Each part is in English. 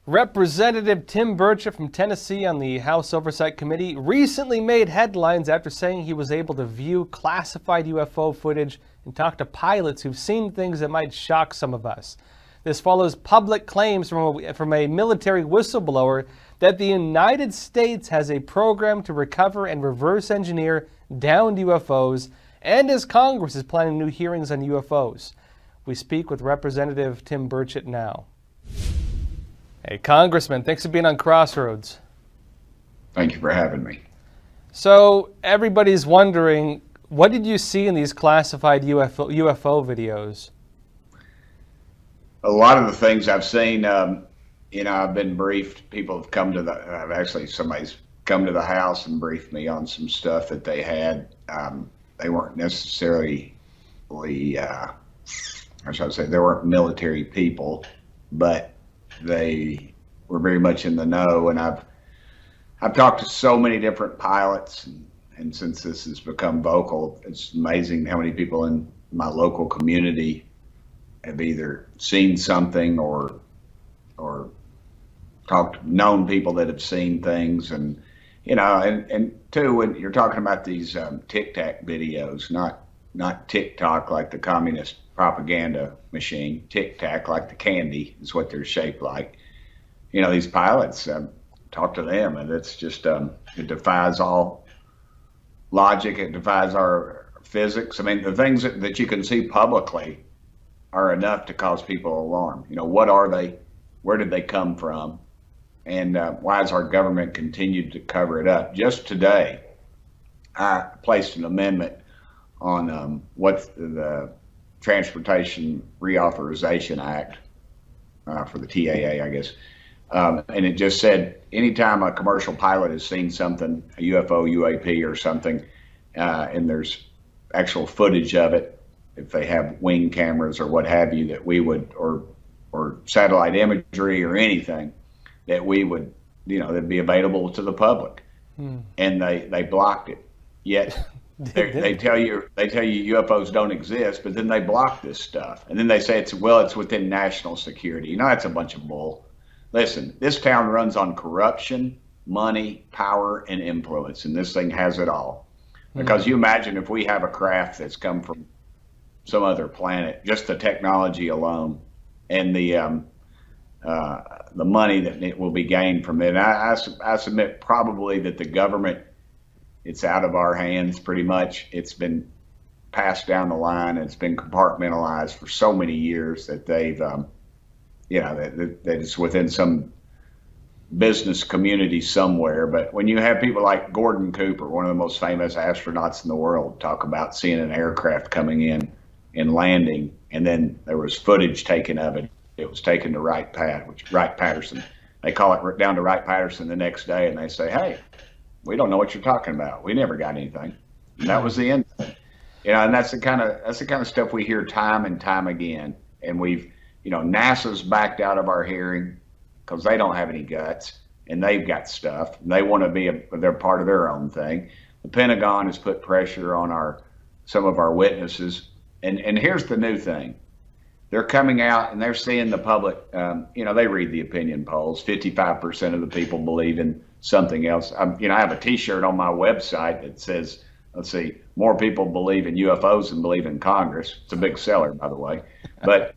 Representative Tim Burchett from Tennessee on the House Oversight Committee recently made headlines after saying he was able to view classified UFO footage and talk to pilots who've seen things that might shock some of us. This follows public claims from a military whistleblower that the United States has a program to recover and reverse engineer downed UFOs, and as Congress is planning new hearings on UFOs. We speak with Representative Tim Burchett now. Hey, Congressman, thanks for being on Crossroads. Thank you for having me. So everybody's wondering, what did you see in these classified UFO videos? A lot of the things I've seen, I've been briefed. People have come to somebody's come to the house and briefed me on some stuff that they had. They weren't necessarily, they weren't military people, but they were very much in the know. And I've talked to so many different pilots, and since this has become vocal, it's amazing how many people in my local community have either seen something or known people that have seen things. And and two, when you're talking about these Tic Tac videos, not TikTok like the communist propaganda machine, Tic Tac like the candy is what they're shaped like. These pilots, talk to them, and it's just it defies all logic. It defies our physics. I mean, the things that you can see publicly are enough to cause people alarm. What are they? Where did they come from? And why has our government continued to cover it up? Just today, I placed an amendment on what's the Transportation Reauthorization Act for the TAA, I guess. And it just said, anytime a commercial pilot has seen something, a UFO, UAP or something, and there's actual footage of it, if they have wing cameras or what have you, that we would, or satellite imagery or anything, that we would, that'd be available to the public. And they blocked it. Yet they tell you UFOs don't exist, but then they block this stuff. And then they say it's within national security. That's a bunch of bull. Listen, this town runs on corruption, money, power, and influence, and this thing has it all. Because you imagine if we have a craft that's come from some other planet, just the technology alone and the money that it will be gained from it. I submit probably that the government, it's out of our hands pretty much. It's been passed down the line, and it's been compartmentalized for so many years that they've, that it's within some business community somewhere. But when you have people like Gordon Cooper, one of the most famous astronauts in the world, talk about seeing an aircraft coming in and landing, and then there was footage taken of it. It was taken to Wright-Patterson. They call it down to Wright-Patterson the next day, and they say, "Hey, we don't know what you're talking about. We never got anything." And that was the end of it. And that's the kind of stuff we hear time and time again. And we've, NASA's backed out of our hearing because they don't have any guts, and they've got stuff. And they want to they're part of their own thing. The Pentagon has put pressure on some of our witnesses. And here's the new thing. They're coming out and they're seeing the public, they read the opinion polls. 55% of the people believe in something else. I have a T-shirt on my website that says, let's see, more people believe in UFOs than believe in Congress. It's a big seller, by the way. But,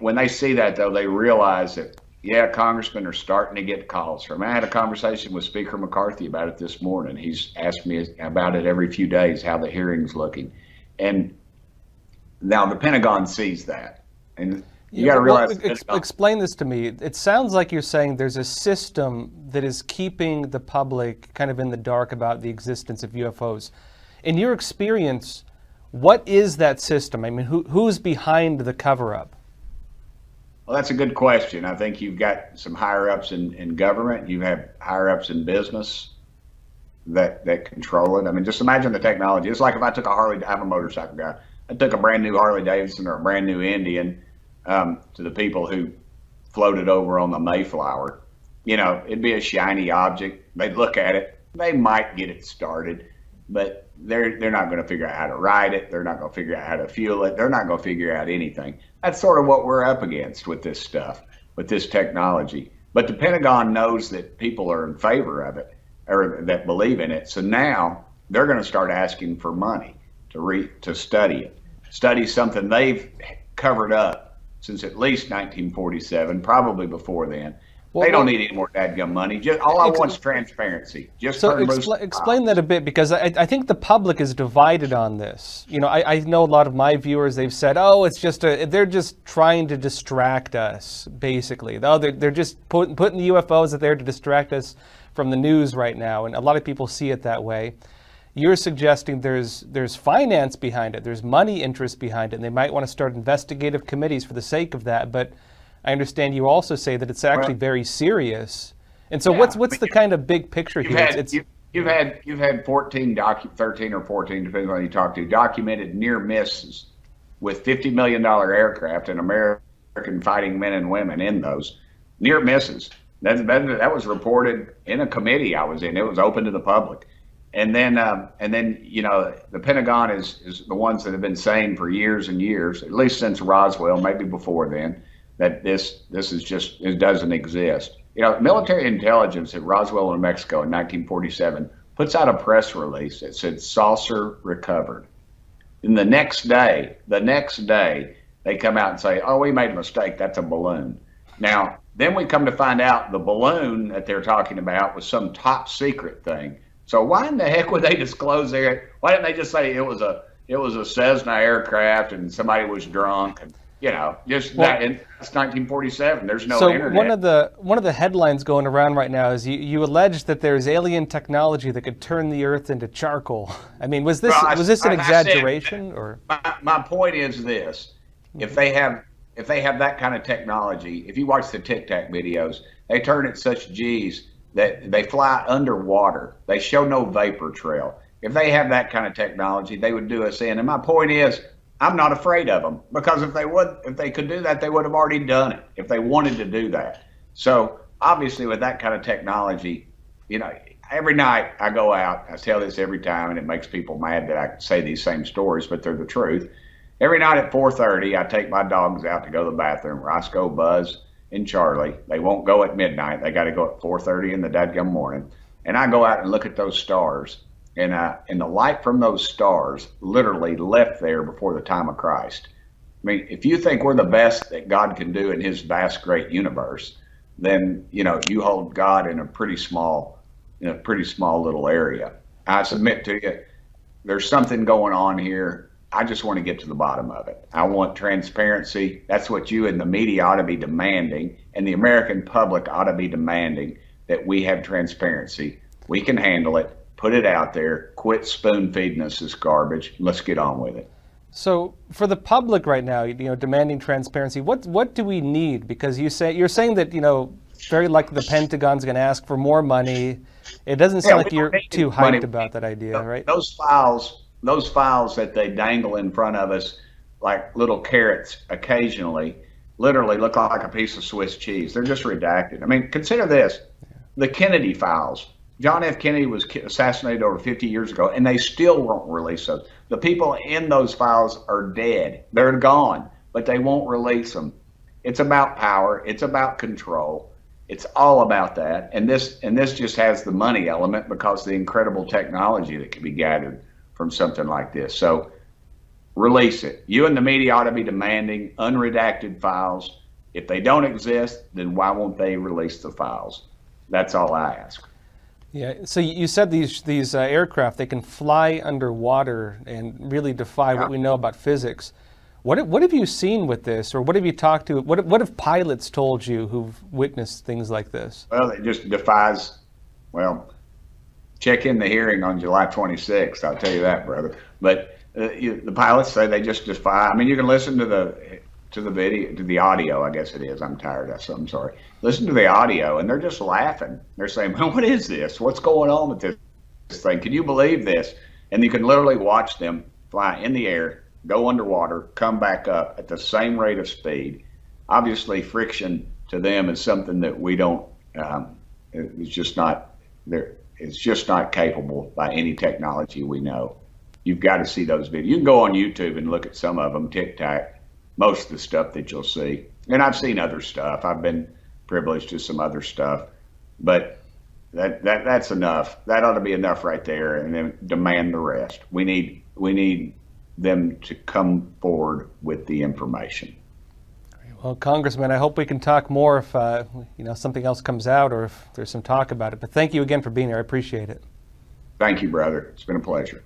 when they see that, though, they realize that, congressmen are starting to get calls from. I had a conversation with Speaker McCarthy about it this morning. He's asked me about it every few days, how the hearing's looking. And now the Pentagon sees that, and you got to realize. Explain this to me. It sounds like you're saying there's a system that is keeping the public kind of in the dark about the existence of UFOs. In your experience, what is that system? I mean, who's behind the cover-up? Well, that's a good question. I think you've got some higher-ups in government. You have higher-ups in business that control it. I mean, just imagine the technology. It's like if I took I'm a motorcycle guy. I took a brand new Harley Davidson or a brand new Indian to the people who floated over on the Mayflower. It'd be a shiny object. They'd look at it. They might get it started, but they're not going to figure out how to ride it. They're not going to figure out how to fuel it. They're not going to figure out anything. That's sort of what we're up against with this stuff. with this technology. But the Pentagon knows that people are in favor of it, or that believe in it. So now they're going to start asking for money to study it, study something they've covered up since at least 1947, probably before then. Well, they don't need any more dadgum money. Just all I want is transparency. Just so explain that a bit, because I think the public is divided on this. You know, I know a lot of my viewers, they've said, oh, it's just they're just trying to distract us, basically. Oh, they're just putting the UFOs out there to distract us from the news right now, and a lot of people see it that way. You're suggesting there's finance behind it, there's money interest behind it, and they might want to start investigative committees for the sake of that. But I understand you also say that it's actually very serious. And so what's the kind of big picture here? You've had 13 or 14, depending on who you talk to, documented near misses with $50 million aircraft and American fighting men and women in those near misses. That was reported in a committee I was in. It was open to the public. And then you know, the Pentagon is the ones that have been saying for years and years, at least since Roswell, maybe before then, that this is just, it doesn't exist. You know, military intelligence at Roswell, New Mexico in 1947 puts out a press release that said saucer recovered. And the next day, they come out and say, oh, we made a mistake, that's a balloon. Now, then we come to find out the balloon that they're talking about was some top secret thing. So why in the heck would they disclose there? Why didn't they just say it was a Cessna aircraft and somebody was drunk? And, you know, just that. And it's 1947. There's no internet. One of the headlines going around right now is you allege that there's alien technology that could turn the Earth into charcoal. I mean, was this an exaggeration? Or my point is this: if they have that kind of technology, if you watch the Tic Tac videos, they turn at such G's that they fly underwater. They show no vapor trail. If they have that kind of technology, they would do us in. And my point is, I'm not afraid of them, because if they could do that, they would have already done it if they wanted to do that. So obviously with that kind of technology, you know, every night I go out, I tell this every time, and it makes people mad that I say these same stories, but they're the truth. Every night at 4:30, I take my dogs out to go to the bathroom. Roscoe, Buzz, and Charlie. They won't go at midnight. They got to go at 4:30 in the dadgum morning. And I go out and look at those stars. And the light from those stars literally left there before the time of Christ. I mean, if you think we're the best that God can do in his vast, great universe, then, you know, you hold God in a pretty small little area. I submit to you, there's something going on here. I just want to get to the bottom of it. I want transparency. That's what you and the media ought to be demanding, and the American public ought to be demanding, that we have transparency. We can handle it. Put it out there. Quit spoon feeding us this garbage. Let's get on with it. So for the public right now, you know, demanding transparency, what do we need? Because you're saying that, you know, very likely the Pentagon's going to ask for more money. It doesn't sound like you're too hyped about that idea, right? Those files that they dangle in front of us like little carrots occasionally literally look like a piece of Swiss cheese. They're just redacted. I mean, consider this. The Kennedy files. John F. Kennedy was assassinated over 50 years ago, and they still won't release those. The people in those files are dead. They're gone, but they won't release them. It's about power. It's about control. It's all about that. And this just has the money element, because the incredible technology that can be gathered from something like this. So release it. You and the media ought to be demanding unredacted files. If they don't exist, then why won't they release the files? That's all I ask. Yeah, so you said these aircraft, they can fly underwater and really defy what we know about physics. What have you seen with this, or what have you talked to? What have pilots told you who've witnessed things like this? Well, it just defies. Well, check in the hearing on July 26th. I'll tell you that, brother. But the pilots say they just defy. I mean, you can listen to the video, to the audio, I guess it is. I'm tired of, so I'm sorry. Listen to the audio, and they're just laughing. They're saying, well, what is this? What's going on with this thing? Can you believe this? And you can literally watch them fly in the air, go underwater, come back up at the same rate of speed. Obviously, friction to them is something that we don't, it's just not there. It's just not capable by any technology we know. You've got to see those videos. You can go on YouTube and look at some of them, Tic Tac. Most of the stuff that you'll see And I've seen other stuff. I've been privileged to some other stuff, but that's enough. That ought to be enough right there, and then demand the rest. We need them to come forward with the information. Well, Congressman, I hope we can talk more if something else comes out or if there's some talk about it. But thank you again for being here. I appreciate it. Thank you, brother. It's been a pleasure.